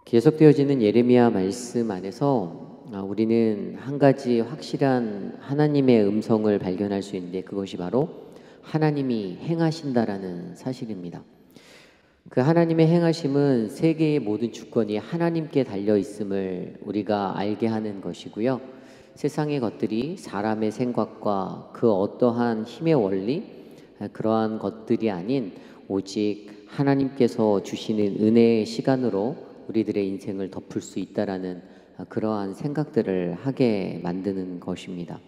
계속되어지는 예레미야 말씀 안에서 우리는 한 가지 확실한 하나님의 음성을 발견할 수 있는데, 그것이 바로 하나님이 행하신다라는 사실입니다. 그 하나님의 행하심은 세계의 모든 주권이 하나님께 달려 있음을 우리가 알게 하는 것이고요. 세상의 것들이 사람의 생각과 그 어떠한 힘의 원리, 그러한 것들이 아닌 오직 하나님께서 주시는 은혜의 시간으로 우리들의 인생을 덮을 수 있다라는 그러한 생각들을 하게 만드는 것입니다.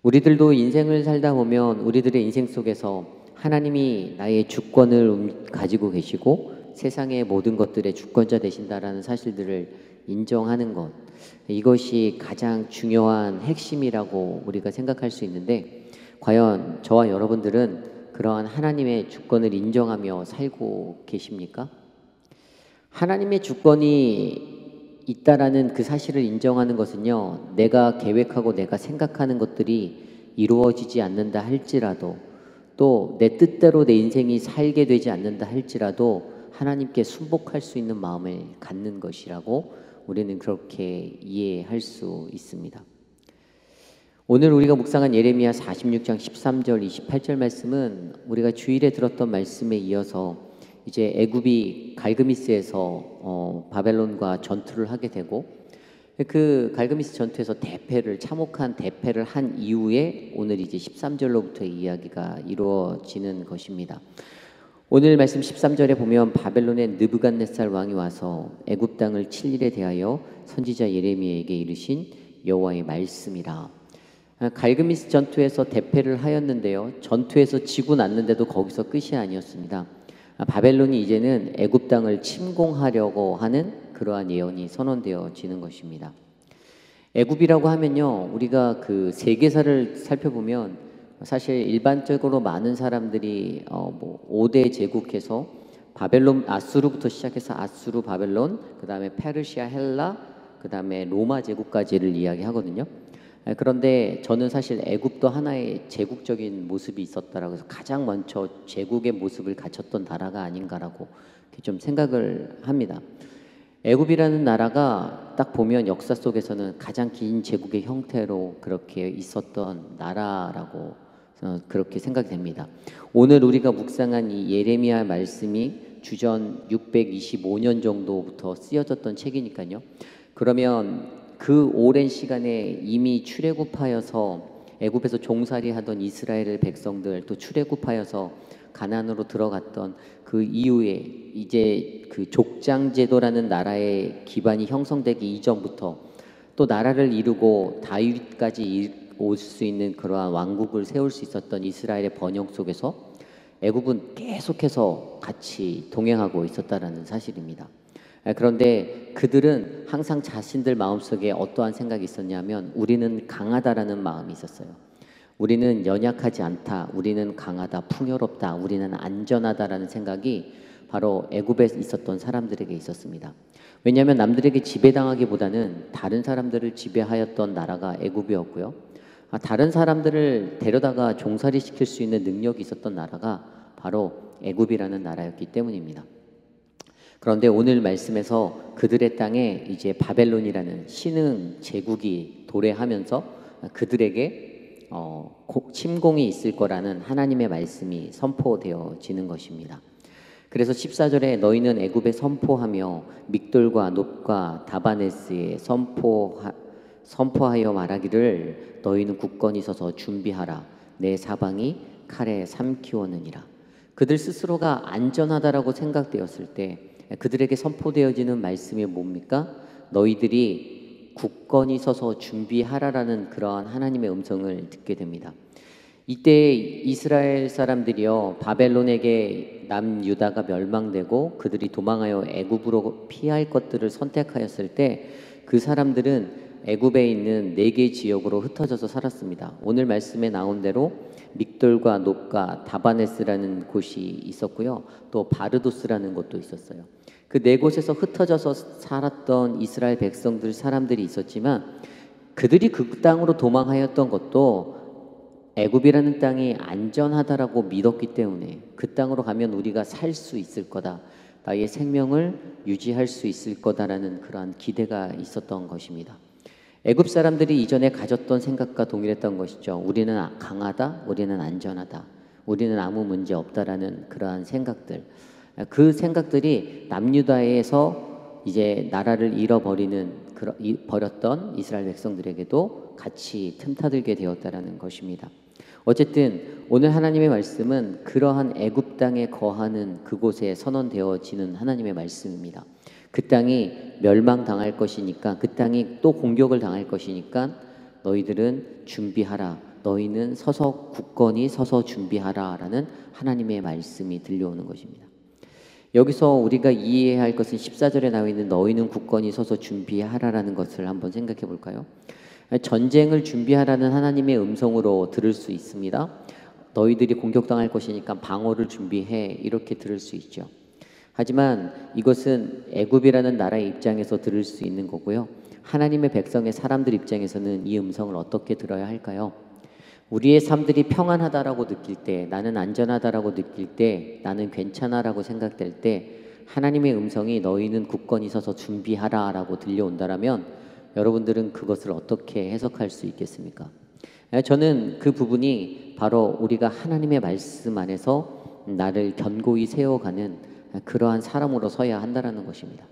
우리들도 인생을 살다 보면 우리들의 인생 속에서 하나님이 나의 주권을 가지고 계시고 세상의 모든 것들의 주권자 되신다라는 사실들을 인정하는 것, 이것이 가장 중요한 핵심이라고 우리가 생각할 수 있는데, 과연 저와 여러분들은 그러한 하나님의 주권을 인정하며 살고 계십니까? 하나님의 주권이 있다라는 그 사실을 인정하는 것은요, 내가 계획하고 내가 생각하는 것들이 이루어지지 않는다 할지라도, 또 내 뜻대로 내 인생이 살게 되지 않는다 할지라도 하나님께 순복할 수 있는 마음을 갖는 것이라고 우리는 그렇게 이해할 수 있습니다. 오늘 우리가 묵상한 예레미야 46장 13절 28절 말씀은 우리가 주일에 들었던 말씀에 이어서 이제 애굽이 갈그미스에서 바벨론과 전투를 하게 되고, 그 갈그미스 전투에서 참혹한 대패를 한 이후에 오늘 이제 13절로부터의 이야기가 이루어지는 것입니다. 오늘 말씀 13절에 보면 바벨론의 느부갓네살 왕이 와서 애굽 땅을 칠 일에 대하여 선지자 예레미야에게 이르신 여호와의 말씀이라. 갈그미스 전투에서 대패를 하였는데요, 전투에서 지고 났는데도 거기서 끝이 아니었습니다. 바벨론이 이제는 애굽 땅을 침공하려고 하는 그러한 예언이 선언되어지는 것입니다. 애굽이라고 하면요, 우리가 그 세계사를 살펴보면 사실 일반적으로 많은 사람들이 5대 제국해서 바벨론, 아수르부터 시작해서 아수르, 바벨론, 그 다음에 페르시아, 헬라, 그 다음에 로마 제국까지를 이야기하거든요. 그런데 저는 사실 애굽도 하나의 제국적인 모습이 있었다라고 해서 가장 먼저 제국의 모습을 갖췄던 나라가 아닌가라고 좀 생각을 합니다. 애굽이라는 나라가 딱 보면 역사 속에서는 가장 긴 제국의 형태로 그렇게 있었던 나라라고 그렇게 생각이 됩니다. 오늘 우리가 묵상한 이 예레미야 말씀이 주전 625년 정도부터 쓰여졌던 책이니까요. 그러면 그 오랜 시간에 이미 출애굽하여서 애굽에서 종살이 하던 이스라엘 백성들, 또 출애굽하여서 가나안으로 들어갔던 그 이후에 이제 그 족장 제도라는 나라의 기반이 형성되기 이전부터 또 나라를 이루고 다윗까지 올 수 있는 그러한 왕국을 세울 수 있었던 이스라엘의 번영 속에서 애굽은 계속해서 같이 동행하고 있었다라는 사실입니다. 그런데 그들은 항상 자신들 마음속에 어떠한 생각이 있었냐면, 우리는 강하다라는 마음이 있었어요. 우리는 연약하지 않다, 우리는 강하다, 풍요롭다, 우리는 안전하다라는 생각이 바로 애굽에 있었던 사람들에게 있었습니다. 왜냐하면 남들에게 지배당하기보다는 다른 사람들을 지배하였던 나라가 애굽이었고요, 다른 사람들을 데려다가 종살이 시킬 수 있는 능력이 있었던 나라가 바로 애굽이라는 나라였기 때문입니다. 그런데 오늘 말씀에서 그들의 땅에 이제 바벨론이라는 신흥 제국이 도래하면서 그들에게 침공이 있을 거라는 하나님의 말씀이 선포되어지는 것입니다. 그래서 14절에 너희는 애굽에 선포하며 믹돌과 놋과 다바네스에 선포하여 말하기를 너희는 굳건히 서서 준비하라, 내 사방이 칼에 삼키오느니라. 그들 스스로가 안전하다라고 생각되었을 때 그들에게 선포되어지는 말씀이 뭡니까? 너희들이 굳건히 서서 준비하라라는 그러한 하나님의 음성을 듣게 됩니다. 이때 이스라엘 사람들이요, 바벨론에게 남유다가 멸망되고 그들이 도망하여 애굽으로 피할 것들을 선택하였을 때 그 사람들은 애굽에 있는 4개 지역으로 흩어져서 살았습니다. 오늘 말씀에 나온 대로 믹돌과 놋과 다바네스라는 곳이 있었고요, 또 바르도스라는 곳도 있었어요. 그 4곳에서 흩어져서 살았던 이스라엘 백성들, 사람들이 있었지만 그들이 그 땅으로 도망하였던 것도 애굽이라는 땅이 안전하다라고 믿었기 때문에 그 땅으로 가면 우리가 살 수 있을 거다, 나의 생명을 유지할 수 있을 거다라는 그러한 기대가 있었던 것입니다. 애굽 사람들이 이전에 가졌던 생각과 동일했던 것이죠. 우리는 강하다, 우리는 안전하다, 우리는 아무 문제 없다라는 그러한 생각들. 그 생각들이 남유다에서 이제 나라를 버렸던 이스라엘 백성들에게도 같이 틈타들게 되었다라는 것입니다. 어쨌든 오늘 하나님의 말씀은 그러한 애굽 땅에 거하는 그곳에 선언되어지는 하나님의 말씀입니다. 그 땅이 멸망당할 것이니까, 그 땅이 또 공격을 당할 것이니까 너희들은 준비하라, 너희는 서서 굳건히 서서 준비하라 라는 하나님의 말씀이 들려오는 것입니다. 여기서 우리가 이해해야 할 것은 14절에 나와 있는 너희는 굳건히 서서 준비하라라는 것을 한번 생각해 볼까요? 전쟁을 준비하라는 하나님의 음성으로 들을 수 있습니다. 너희들이 공격당할 것이니까 방어를 준비해, 이렇게 들을 수 있죠. 하지만 이것은 애굽이라는 나라의 입장에서 들을 수 있는 거고요. 하나님의 백성의 사람들 입장에서는 이 음성을 어떻게 들어야 할까요? 우리의 삶들이 평안하다라고 느낄 때, 나는 안전하다라고 느낄 때, 나는 괜찮아라고 생각될 때 하나님의 음성이 너희는 굳건히 서서 준비하라라고 들려온다라면 여러분들은 그것을 어떻게 해석할 수 있겠습니까? 저는 그 부분이 바로 우리가 하나님의 말씀 안에서 나를 견고히 세워가는 그러한 사람으로 서야 한다는 것입니다.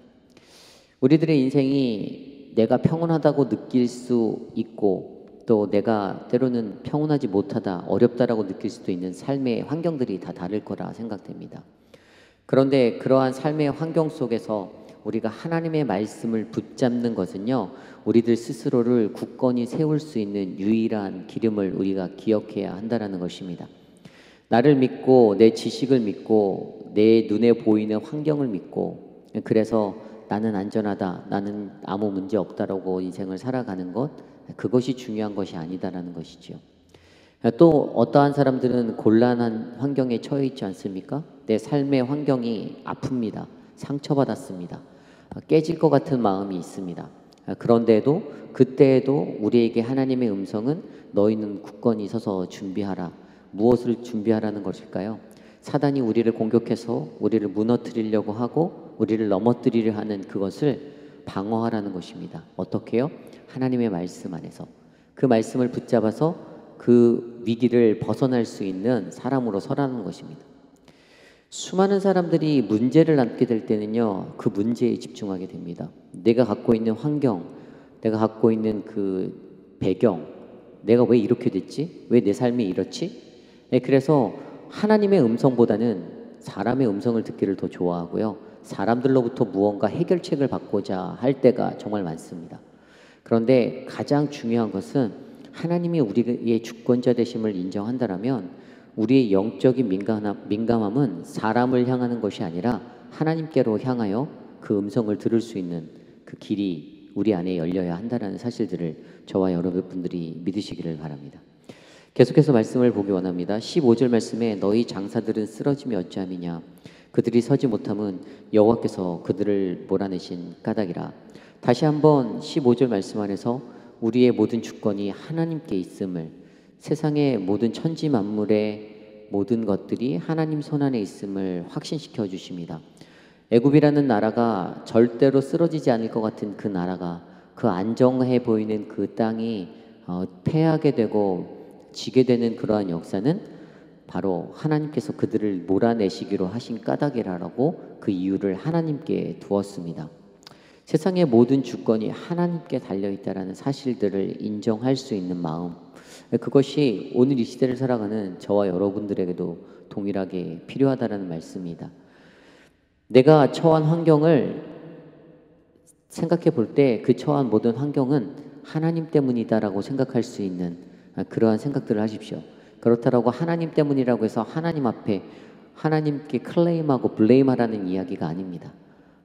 우리들의 인생이 내가 평온하다고 느낄 수 있고 또 내가 때로는 평온하지 못하다, 어렵다라고 느낄 수도 있는 삶의 환경들이 다 다를 거라 생각됩니다. 그런데 그러한 삶의 환경 속에서 우리가 하나님의 말씀을 붙잡는 것은요, 우리들 스스로를 굳건히 세울 수 있는 유일한 기름을 우리가 기억해야 한다는 것입니다. 나를 믿고 내 지식을 믿고 내 눈에 보이는 환경을 믿고 그래서 나는 안전하다, 나는 아무 문제 없다라고 인생을 살아가는 것, 그것이 중요한 것이 아니다라는 것이죠. 또 어떠한 사람들은 곤란한 환경에 처해 있지 않습니까? 내 삶의 환경이 아픕니다. 상처받았습니다. 깨질 것 같은 마음이 있습니다. 그런데도 그때에도 우리에게 하나님의 음성은 너희는 굳건히 서서 준비하라. 무엇을 준비하라는 것일까요? 사단이 우리를 공격해서 우리를 무너뜨리려고 하고 우리를 넘어뜨리려 하는 그것을 방어하라는 것입니다. 어떻게요? 하나님의 말씀 안에서 그 말씀을 붙잡아서 그 위기를 벗어날 수 있는 사람으로 서라는 것입니다. 수많은 사람들이 문제를 안게 될 때는요, 그 문제에 집중하게 됩니다. 내가 갖고 있는 환경, 내가 갖고 있는 그 배경, 내가 왜 이렇게 됐지? 왜 내 삶이 이렇지? 그래서 하나님의 음성보다는 사람의 음성을 듣기를 더 좋아하고요, 사람들로부터 무언가 해결책을 받고자 할 때가 정말 많습니다. 그런데 가장 중요한 것은 하나님이 우리의 주권자 되심을 인정한다라면 우리의 영적인 민감함은 사람을 향하는 것이 아니라 하나님께로 향하여 그 음성을 들을 수 있는 그 길이 우리 안에 열려야 한다는 사실들을 저와 여러분들이 믿으시기를 바랍니다. 계속해서 말씀을 보기 원합니다. 15절 말씀에 너희 장사들은 쓰러짐이 어찌함이냐, 그들이 서지 못함은 여호와께서 그들을 몰아내신 까닭이라. 다시 한번 15절 말씀 안에서 우리의 모든 주권이 하나님께 있음을, 세상의 모든 천지 만물의 모든 것들이 하나님 손안에 있음을 확신시켜 주십니다. 애굽이라는 나라가 절대로 쓰러지지 않을 것 같은 그 나라가, 그 안정해 보이는 그 땅이 패하게 되고 지게 되는 그러한 역사는 바로 하나님께서 그들을 몰아내시기로 하신 까닭이라고 그 이유를 하나님께 두었습니다. 세상의 모든 주권이 하나님께 달려있다라는 사실들을 인정할 수 있는 마음, 그것이 오늘 이 시대를 살아가는 저와 여러분들에게도 동일하게 필요하다라는 말씀입니다. 내가 처한 환경을 생각해 볼 때 그 처한 모든 환경은 하나님 때문이다라고 생각할 수 있는 그러한 생각들을 하십시오. 그렇다라고 하나님 때문이라고 해서 하나님 앞에 하나님께 클레임하고 블레임하라는 이야기가 아닙니다.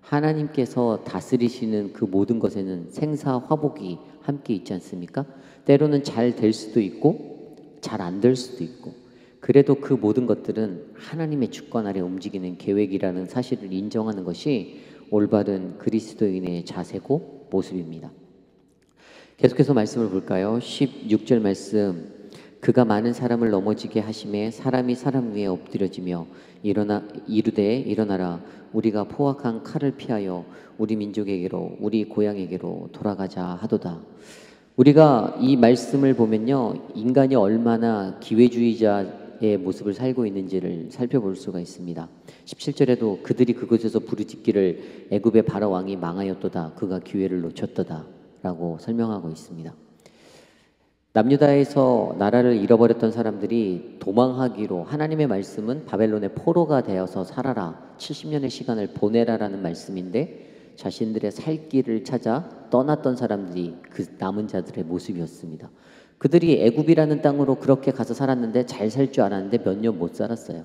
하나님께서 다스리시는 그 모든 것에는 생사화복이 함께 있지 않습니까? 때로는 잘 될 수도 있고 잘 안 될 수도 있고, 그래도 그 모든 것들은 하나님의 주권 아래 움직이는 계획이라는 사실을 인정하는 것이 올바른 그리스도인의 자세고 모습입니다. 계속해서 말씀을 볼까요? 16절 말씀, 그가 많은 사람을 넘어지게 하심에 사람이 사람 위에 엎드려지며 이르되 일어나라 우리가 포악한 칼을 피하여 우리 민족에게로 우리 고향에게로 돌아가자 하도다. 우리가 이 말씀을 보면요, 인간이 얼마나 기회주의자의 모습을 살고 있는지를 살펴볼 수가 있습니다. 17절에도 그들이 그곳에서 부르짖기를 애굽의 바로 왕이 망하였도다 그가 기회를 놓쳤도다 라고 설명하고 있습니다. 남유다에서 나라를 잃어버렸던 사람들이 도망하기로, 하나님의 말씀은 바벨론의 포로가 되어서 살아라 70년의 시간을 보내라라는 말씀인데, 자신들의 살 길을 찾아 떠났던 사람들이 그 남은 자들의 모습이었습니다. 그들이 애굽이라는 땅으로 그렇게 가서 살았는데 잘 살 줄 알았는데 몇 년 못 살았어요.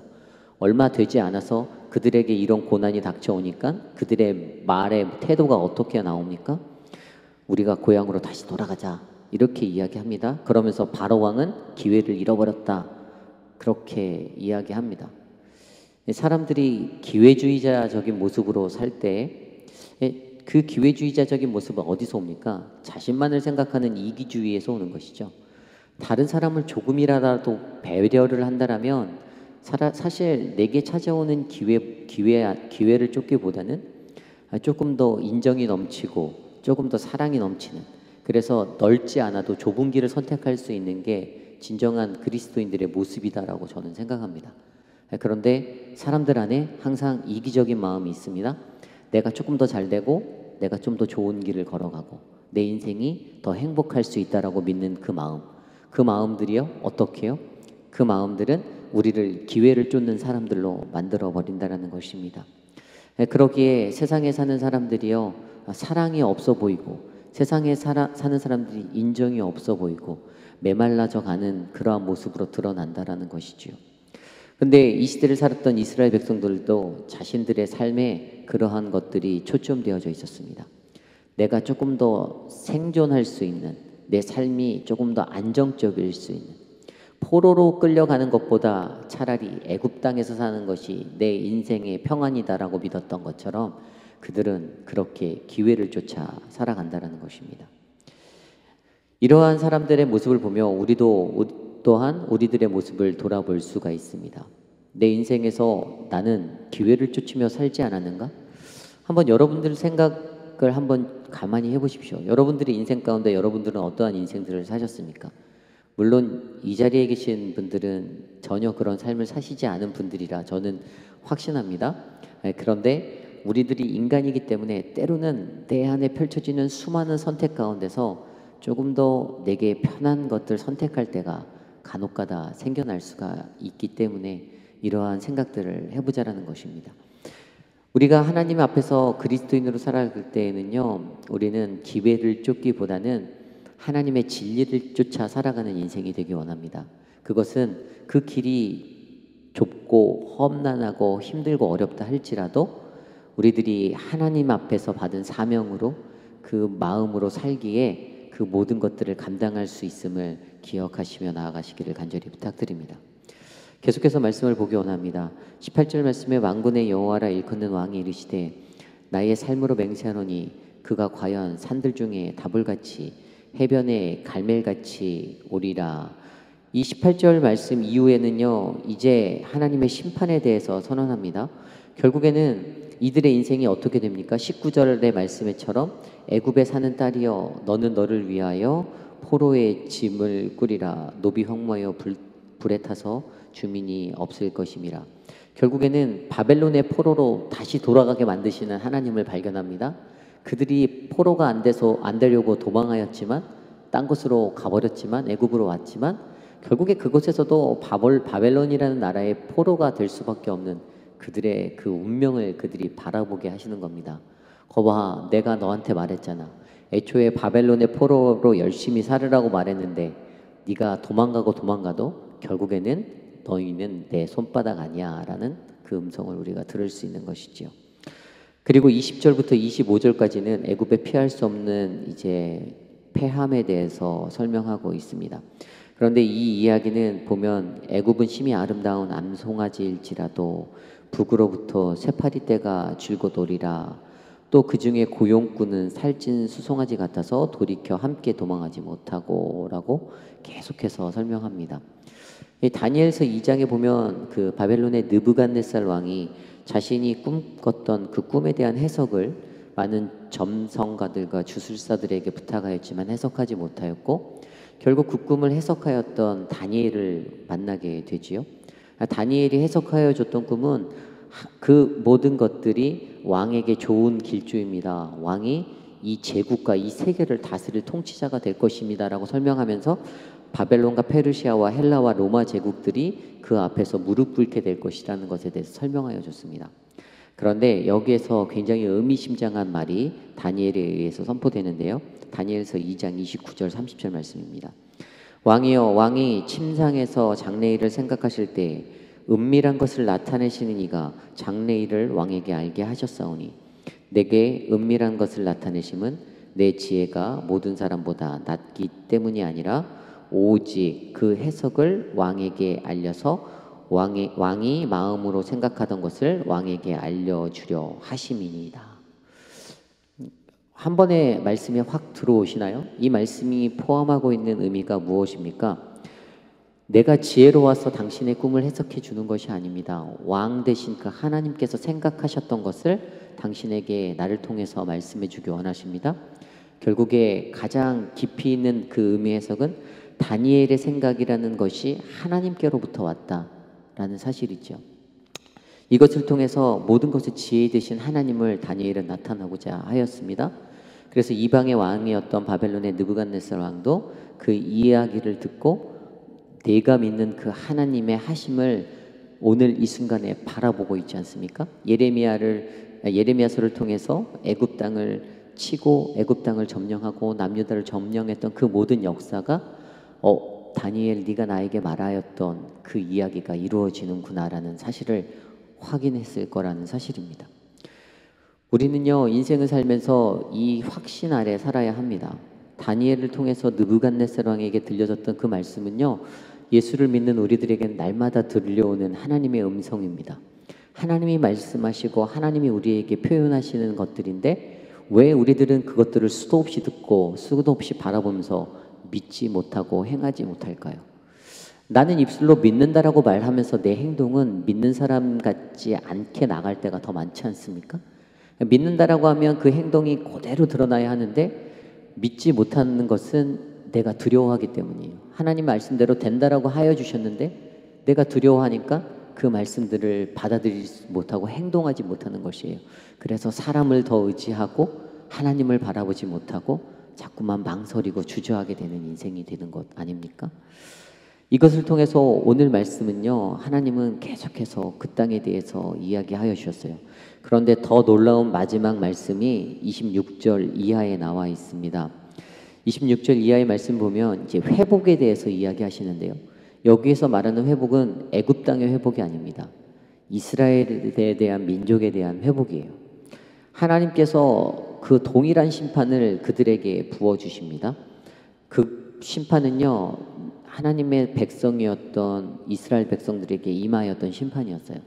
얼마 되지 않아서 그들에게 이런 고난이 닥쳐오니까 그들의 말의 태도가 어떻게 나옵니까? 우리가 고향으로 다시 돌아가자 이렇게 이야기합니다. 그러면서 바로 왕은 기회를 잃어버렸다 그렇게 이야기합니다. 사람들이 기회주의자적인 모습으로 살 때 그 기회주의자적인 모습은 어디서 옵니까? 자신만을 생각하는 이기주의에서 오는 것이죠. 다른 사람을 조금이라도 배려를 한다라면 사실 내게 찾아오는 기회를 쫓기보다는 조금 더 인정이 넘치고 조금 더 사랑이 넘치는, 그래서 넓지 않아도 좁은 길을 선택할 수 있는 게 진정한 그리스도인들의 모습이다라고 저는 생각합니다. 그런데 사람들 안에 항상 이기적인 마음이 있습니다. 내가 조금 더 잘되고 내가 좀 더 좋은 길을 걸어가고 내 인생이 더 행복할 수 있다라고 믿는 그 마음들이요 어떻게 해요? 그 마음들은 우리를 기회를 쫓는 사람들로 만들어 버린다라는 것입니다. 그러기에 세상에 사는 사람들이요 사랑이 없어 보이고, 세상에 사는 사람들이 인정이 없어 보이고 메말라져 가는 그러한 모습으로 드러난다라는 것이지요. 근데 이 시대를 살았던 이스라엘 백성들도 자신들의 삶에 그러한 것들이 초점되어져 있었습니다. 내가 조금 더 생존할 수 있는, 내 삶이 조금 더 안정적일 수 있는, 포로로 끌려가는 것보다 차라리 애굽 땅에서 사는 것이 내 인생의 평안이다라고 믿었던 것처럼 그들은 그렇게 기회를 쫓아 살아간다는 것입니다. 이러한 사람들의 모습을 보며 우리도 또한 우리들의 모습을 돌아볼 수가 있습니다. 내 인생에서 나는 기회를 쫓으며 살지 않았는가? 한번 여러분들 생각을 한번 가만히 해보십시오. 여러분들의 인생 가운데 여러분들은 어떠한 인생들을 사셨습니까? 물론 이 자리에 계신 분들은 전혀 그런 삶을 사시지 않은 분들이라 저는 확신합니다. 그런데 우리들이 인간이기 때문에 때로는 내 안에 펼쳐지는 수많은 선택 가운데서 조금 더 내게 편한 것들 선택할 때가 간혹가다 생겨날 수가 있기 때문에 이러한 생각들을 해보자라는 것입니다. 우리가 하나님 앞에서 그리스도인으로 살아갈 때에는요, 우리는 기회를 쫓기보다는 하나님의 진리를 쫓아 살아가는 인생이 되기 원합니다. 그것은 그 길이 좁고 험난하고 힘들고 어렵다 할지라도 우리들이 하나님 앞에서 받은 사명으로 그 마음으로 살기에 그 모든 것들을 감당할 수 있음을 기억하시며 나아가시기를 간절히 부탁드립니다. 계속해서 말씀을 보기 원합니다. 18절 말씀에 만군의 여호와라 일컫는 왕이 이르시되 나의 삶으로 맹세하노니 그가 과연 산들 중에 다불같이 해변에 갈멜같이 오리라. 이 18절 말씀 이후에는요 이제 하나님의 심판에 대해서 선언합니다. 결국에는 이들의 인생이 어떻게 됩니까? 19절의 말씀에처럼 애굽에 사는 딸이여 너는 너를 위하여 포로의 짐을 꾸리라. 노비 황무하여 불에 타서 주민이 없을 것임이라. 결국에는 바벨론의 포로로 다시 돌아가게 만드시는 하나님을 발견합니다. 그들이 포로가 안 되려고 도망하였지만 딴 곳으로 가버렸지만 애굽으로 왔지만 결국에 그곳에서도 바벨론이라는 나라의 포로가 될 수밖에 없는 그들의 그 운명을 그들이 바라보게 하시는 겁니다. 거봐, 내가 너한테 말했잖아. 애초에 바벨론의 포로로 열심히 살으라고 말했는데 네가 도망가도 결국에는 너희는 내 손바닥 아니야 라는 그 음성을 우리가 들을 수 있는 것이지요. 그리고 20절부터 25절까지는 애굽에 피할 수 없는 이제 패함에 대해서 설명하고 있습니다. 그런데 이 이야기는 보면 애굽은 심히 아름다운 암송아지일지라도 북으로부터 새파리떼가 줄곧 오리라. 또 그 중에 고용꾼은 살찐 수송아지 같아서 돌이켜 함께 도망하지 못하고라고 계속해서 설명합니다. 이 다니엘서 2장에 보면 그 바벨론의 느부갓네살 왕이 자신이 꿈꿨던 그 꿈에 대한 해석을 많은 점성가들과 주술사들에게 부탁하였지만 해석하지 못하였고 결국 그 꿈을 해석하였던 다니엘을 만나게 되지요. 다니엘이 해석하여 줬던 꿈은 그 모든 것들이 왕에게 좋은 길조입니다. 왕이 이 제국과 이 세계를 다스릴 통치자가 될 것입니다라고 설명하면서 바벨론과 페르시아와 헬라와 로마 제국들이 그 앞에서 무릎 꿇게 될 것이라는 것에 대해서 설명하여 줬습니다. 그런데 여기에서 굉장히 의미심장한 말이 다니엘에 의해서 선포되는데요. 다니엘서 2장 29절 30절 말씀입니다. 왕이여, 왕이 침상에서 장래일을 생각하실 때 은밀한 것을 나타내시는 이가 장래일을 왕에게 알게 하셨사오니 내게 은밀한 것을 나타내심은 내 지혜가 모든 사람보다 낮기 때문이 아니라 오직 그 해석을 왕에게 알려서 왕이 마음으로 생각하던 것을 왕에게 알려주려 하심이니이다. 한 번에 말씀이 확 들어오시나요? 이 말씀이 포함하고 있는 의미가 무엇입니까? 내가 지혜로워서 당신의 꿈을 해석해 주는 것이 아닙니다. 왕 대신 그 하나님께서 생각하셨던 것을 당신에게 나를 통해서 말씀해 주기 원하십니다. 결국에 가장 깊이 있는 그 의미 해석은 다니엘의 생각이라는 것이 하나님께로부터 왔다라는 사실이죠. 이것을 통해서 모든 것을 지혜 되신 하나님을 다니엘은 나타나고자 하였습니다. 그래서 이방의 왕이었던 바벨론의 느부갓네살 왕도 그 이야기를 듣고 내가 믿는 그 하나님의 하심을 오늘 이 순간에 바라보고 있지 않습니까? 예레미야서를 통해서 애굽 땅을 치고 애굽 땅을 점령하고 남유다를 점령했던 그 모든 역사가 다니엘, 네가 나에게 말하였던 그 이야기가 이루어지는구나라는 사실을 확인했을 거라는 사실입니다. 우리는요, 인생을 살면서 이 확신 아래 살아야 합니다. 다니엘을 통해서 느부갓네살 왕에게 들려졌던 그 말씀은요, 예수를 믿는 우리들에게는 날마다 들려오는 하나님의 음성입니다. 하나님이 말씀하시고 하나님이 우리에게 표현하시는 것들인데 왜 우리들은 그것들을 수도 없이 듣고 수도 없이 바라보면서 믿지 못하고 행하지 못할까요? 나는 입술로 믿는다라고 말하면서 내 행동은 믿는 사람 같지 않게 나갈 때가 더 많지 않습니까? 믿는다라고 하면 그 행동이 그대로 드러나야 하는데 믿지 못하는 것은 내가 두려워하기 때문이에요. 하나님 말씀대로 된다라고 하여 주셨는데 내가 두려워하니까 그 말씀들을 받아들이지 못하고 행동하지 못하는 것이에요. 그래서 사람을 더 의지하고 하나님을 바라보지 못하고 자꾸만 망설이고 주저하게 되는 인생이 되는 것 아닙니까? 이것을 통해서 오늘 말씀은요, 하나님은 계속해서 그 땅에 대해서 이야기하여 주셨어요. 그런데 더 놀라운 마지막 말씀이 26절 이하에 나와 있습니다. 26절 이하의 말씀 보면 이제 회복에 대해서 이야기하시는데요. 여기에서 말하는 회복은 애굽 땅의 회복이 아닙니다. 이스라엘에 대한 민족에 대한 회복이에요. 하나님께서 그 동일한 심판을 그들에게 부어주십니다. 그 심판은요, 하나님의 백성이었던 이스라엘 백성들에게 임하였던 심판이었어요.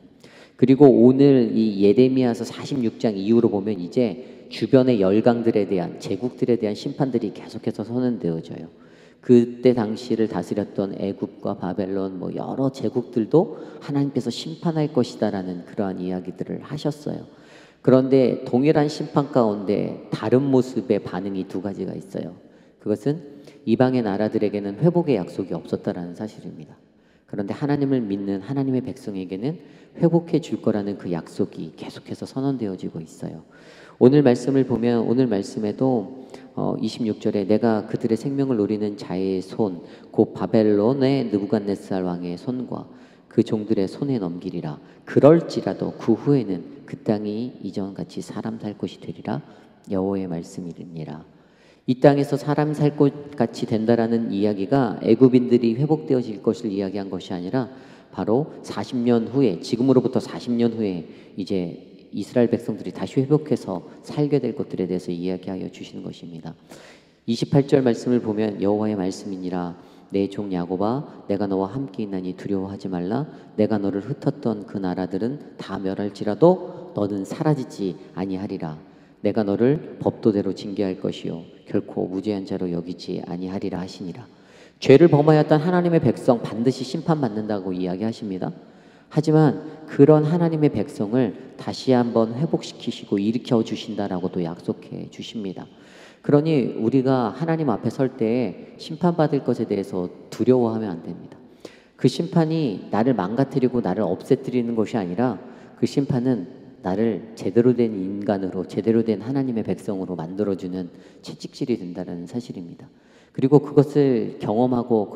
그리고 오늘 이 예레미야서 46장 이후로 보면 이제 주변의 열강들에 대한 제국들에 대한 심판들이 계속해서 선언되어져요. 그때 당시를 다스렸던 애굽과 바벨론 뭐 여러 제국들도 하나님께서 심판할 것이다라는 그러한 이야기들을 하셨어요. 그런데 동일한 심판 가운데 다른 모습의 반응이 두 가지가 있어요. 그것은 이방의 나라들에게는 회복의 약속이 없었다라는 사실입니다. 그런데 하나님을 믿는 하나님의 백성에게는 회복해 줄 거라는 그 약속이 계속해서 선언되어지고 있어요. 오늘 말씀을 보면 오늘 말씀에도 26절에 내가 그들의 생명을 노리는 자의 손, 곧 바벨론의 느부갓네살 왕의 손과 그 종들의 손에 넘기리라. 그럴지라도 그 후에는 그 땅이 이전같이 사람 살 곳이 되리라. 여호와의 말씀이니라. 이 땅에서 사람 살 것 같이 된다라는 이야기가 애굽인들이 회복되어질 것을 이야기한 것이 아니라 바로 40년 후에, 지금으로부터 40년 후에 이제 이스라엘 백성들이 다시 회복해서 살게 될 것들에 대해서 이야기하여 주시는 것입니다. 28절 말씀을 보면 여호와의 말씀이니라. 내 종 야곱아, 내가 너와 함께 있나니 두려워하지 말라. 내가 너를 흩었던 그 나라들은 다 멸할지라도 너는 사라지지 아니하리라. 내가 너를 법도대로 징계할 것이요 결코 무죄한 자로 여기지 아니하리라 하시니라. 죄를 범하였던 하나님의 백성 반드시 심판받는다고 이야기하십니다. 하지만 그런 하나님의 백성을 다시 한번 회복시키시고 일으켜 주신다라고도 약속해 주십니다. 그러니 우리가 하나님 앞에 설 때 심판받을 것에 대해서 두려워하면 안 됩니다. 그 심판이 나를 망가뜨리고 나를 없애뜨리는 것이 아니라 그 심판은 나를 제대로 된 인간으로 제대로 된 하나님의 백성으로 만들어주는 채찍질이 된다는 사실입니다. 그리고 그것을 경험하고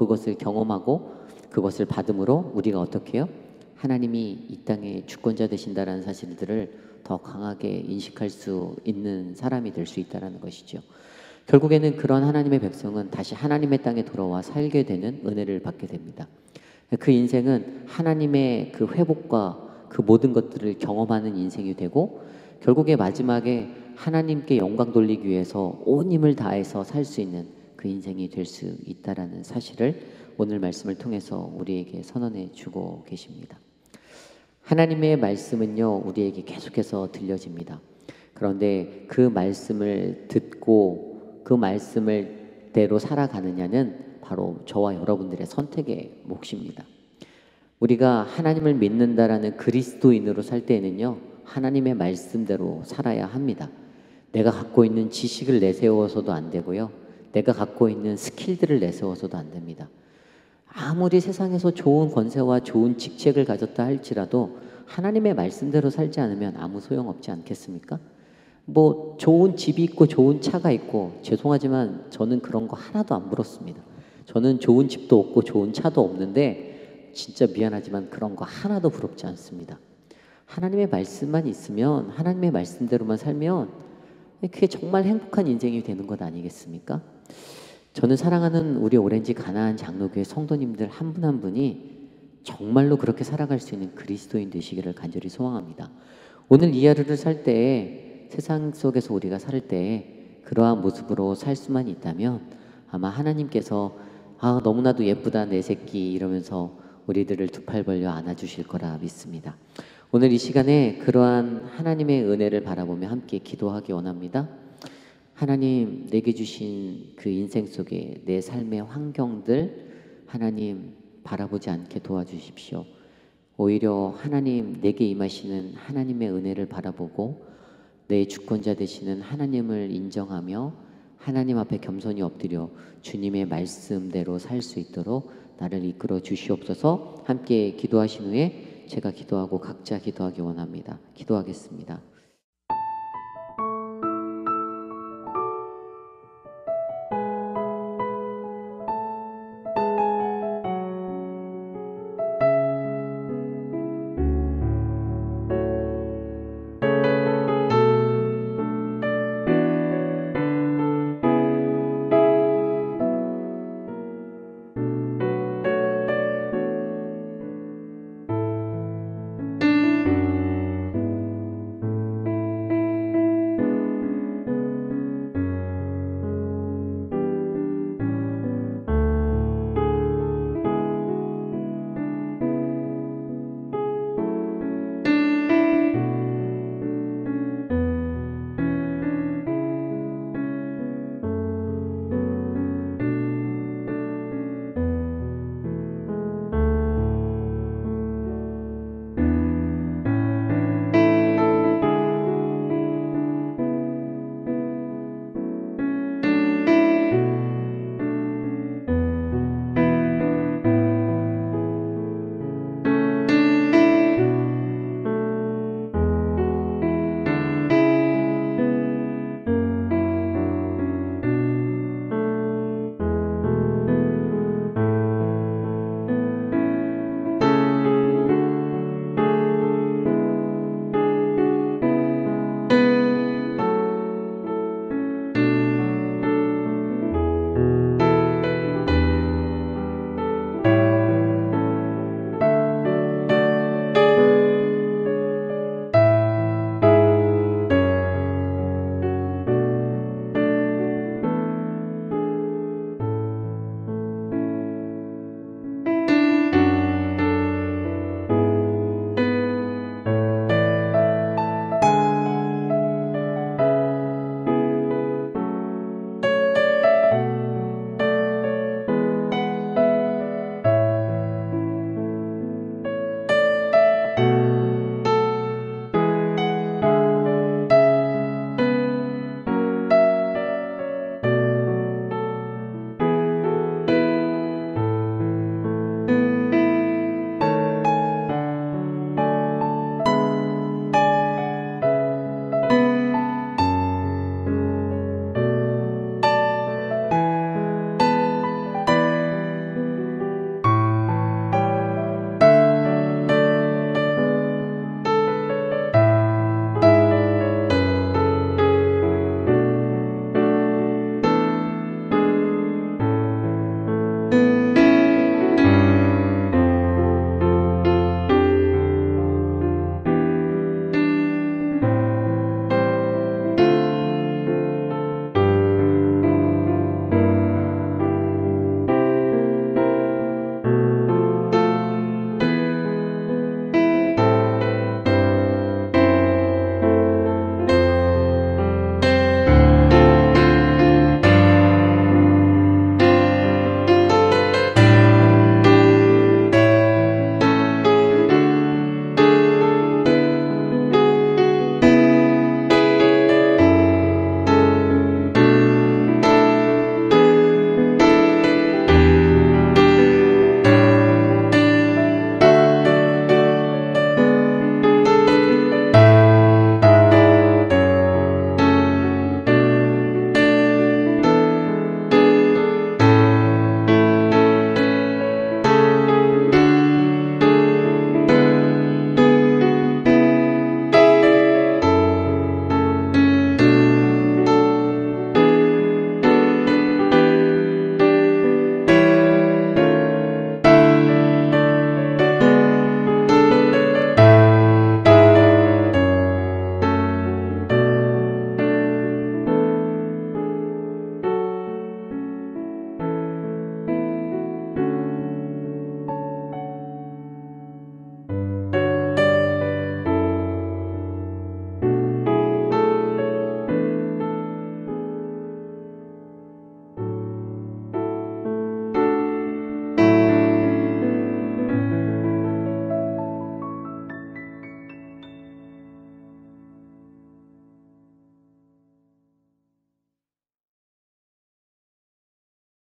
그것을 받음으로 우리가 어떻게 해요? 하나님이 이 땅의 주권자 되신다는 사실들을 더 강하게 인식할 수 있는 사람이 될 수 있다는 것이죠. 결국에는 그런 하나님의 백성은 다시 하나님의 땅에 돌아와 살게 되는 은혜를 받게 됩니다. 그 인생은 하나님의 그 회복과 그 모든 것들을 경험하는 인생이 되고 결국에 마지막에 하나님께 영광 돌리기 위해서 온 힘을 다해서 살 수 있는 그 인생이 될 수 있다라는 사실을 오늘 말씀을 통해서 우리에게 선언해 주고 계십니다. 하나님의 말씀은요, 우리에게 계속해서 들려집니다. 그런데 그 말씀을 듣고 그 말씀을 대로 살아가느냐는 바로 저와 여러분들의 선택의 몫입니다. 우리가 하나님을 믿는다라는 그리스도인으로 살 때에는요, 하나님의 말씀대로 살아야 합니다. 내가 갖고 있는 지식을 내세워서도 안 되고요, 내가 갖고 있는 스킬들을 내세워서도 안 됩니다. 아무리 세상에서 좋은 권세와 좋은 직책을 가졌다 할지라도 하나님의 말씀대로 살지 않으면 아무 소용없지 않겠습니까? 뭐 좋은 집이 있고 좋은 차가 있고, 죄송하지만 저는 그런 거 하나도 안 부럽습니다. 저는 좋은 집도 없고 좋은 차도 없는데 진짜 미안하지만 그런 거 하나도 부럽지 않습니다. 하나님의 말씀만 있으면, 하나님의 말씀대로만 살면 그게 정말 행복한 인생이 되는 것 아니겠습니까? 저는 사랑하는 우리 오렌지 가나안 장로교회 성도님들 한 분 한 분이 정말로 그렇게 살아갈 수 있는 그리스도인 되시기를 간절히 소망합니다. 오늘 이 하루를 살 때에, 세상 속에서 우리가 살 때에 그러한 모습으로 살 수만 있다면 아마 하나님께서 너무나도 예쁘다 내 새끼 이러면서 우리들을 두 팔 벌려 안아주실 거라 믿습니다. 오늘 이 시간에 그러한 하나님의 은혜를 바라보며 함께 기도하기 원합니다. 하나님, 내게 주신 그 인생 속에 내 삶의 환경들 하나님 바라보지 않게 도와주십시오. 오히려 하나님, 내게 임하시는 하나님의 은혜를 바라보고 내 주권자 되시는 하나님을 인정하며 하나님 앞에 겸손히 엎드려 주님의 말씀대로 살 수 있도록 나를 이끌어 주시옵소서. 함께 기도하신 후에 제가 기도하고 각자 기도하기 원합니다. 기도하겠습니다.